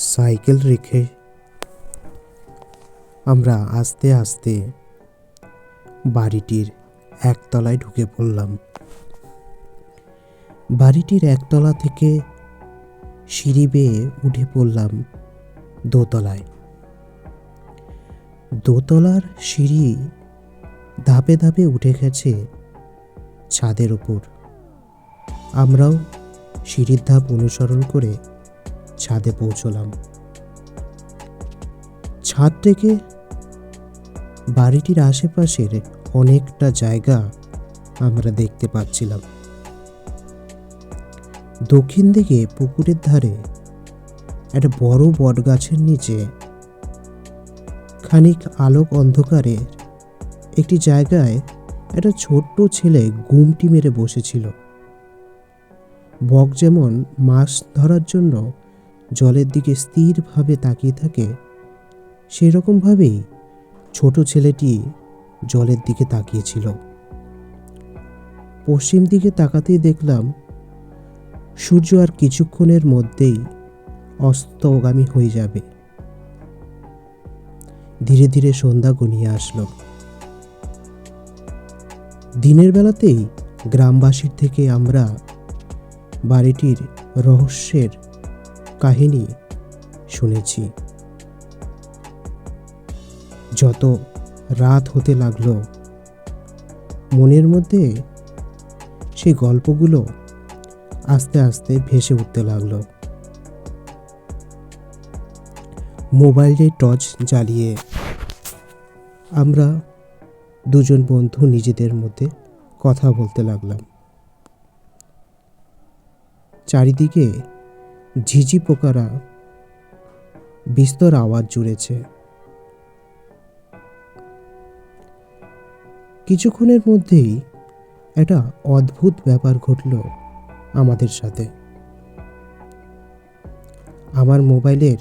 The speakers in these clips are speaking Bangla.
সাইকেল রেখে আমরা আস্তে আস্তে বাড়িটির একতলায় ঢুকে পড়লাম। বাড়িটির একতলা থেকে সিঁড়ি বেয়ে উঠে পড়লাম দোতলায়। দোতলার সিঁড়ি ধাপে ধাপে উঠে গেছে ছাদের উপর। আমরাও সিঁড়ির ধাপ অনুসরণ করে ছাদে পৌঁছলাম। ছাদ থেকে বাড়িটির আশেপাশের অনেকটা জায়গা আমরা দেখতে পাচ্ছিলাম। দক্ষিণ দিকে পুকুরের ধারে একটা বড় বট গাছের নিচে খানিক আলোক অন্ধকারের একটি জায়গায় একটা ছোট্ট ছেলে গুমটি মেরে বসেছিল। বক যেমন মাছ ধরার জন্য জলের দিকে স্থিরভাবে তাকিয়ে থাকে, সেরকমভাবেই ছোট ছেলেটি জলের দিকে তাকিয়েছিল। পশ্চিম দিকে তাকাতেই দেখলাম সূর্য আর কিছুক্ষণের মধ্যেই অস্তগামী হয়ে যাবে। ধীরে ধীরে সন্ধ্যা ঘনিয়ে আসলো। দিনের বেলাতেই গ্রামবাসীর থেকে আমরা বাড়িটির রহস্যের কাহিনী শুনেছি। যত রাত হতে লাগলো, মনের মধ্যে সেই গল্পগুলো আস্তে আস্তে ভেসে উঠতে লাগলো। মোবাইলে টর্চ জ্বালিয়ে আমরা দুজন বন্ধু নিজেদের মধ্যে কথা বলতে লাগলাম। চারিদিকে ঝিঝি পোকারা বিস্তর আওয়াজ জুড়েছে। কিছুক্ষণের মধ্যেই একটা অদ্ভুত ব্যাপার ঘটল আমাদের সাথে। আমার মোবাইলের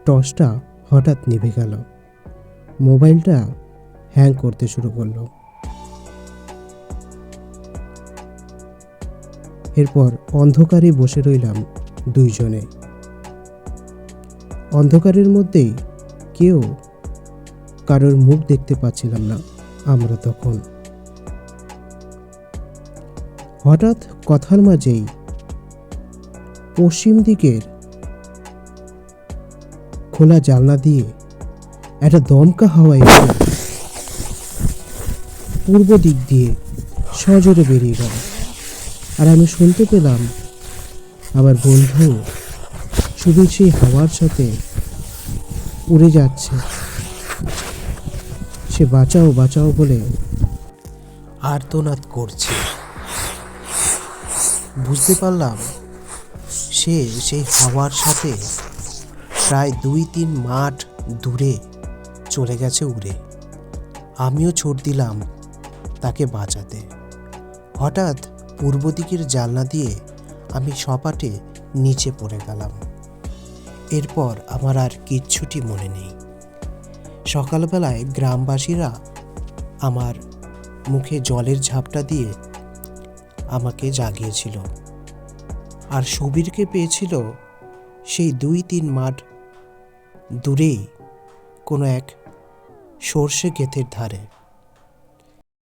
টর্চটা হঠাৎ নিভে গেল। মোবাইলটা হ্যাং করতে শুরু করলো। এরপর অন্ধকারে বসে রইলাম দুইজনে। অন্ধকারের মধ্যেই কেউ কারোর মুখ দেখতে পাচ্ছিলাম না আমরা তখন। হঠাৎ কথার মাঝেই পশ্চিম দিকের খোলা জানলা দিয়ে একটা দমকা হাওয়া এসে পূর্ব দিক দিয়ে সজোরে বেরিয়ে গেল। আর আমি শুনতে পেলাম আমার বন্ধু শুধু সেই হাওয়ার সাথে উড়ে যাচ্ছে। সে বাঁচাও বাঁচাও বলে আর্তনাদ করছে। বুঝতে পারলাম সে সেই হাওয়ার সাথে প্রায় 2-3 মাঠ দূরে চলে গেছে উড়ে। আমিও ছুট দিলাম তাকে বাঁচাতে। হঠাৎ পূর্ব দিকের জানলা দিয়ে আমি সপাটে নিচে পড়ে গেলাম। এরপর আমার আর কিচ্ছুটি মনে নেই। সকালবেলায় গ্রামবাসীরা আমার মুখে জলের ঝাপটা দিয়ে আমাকে জাগিয়েছিল, আর সুবীরকে পেয়েছিল সেই 2-3 মাঠ দূরেই কোনো এক সর্ষে ক্ষেতের ধারে।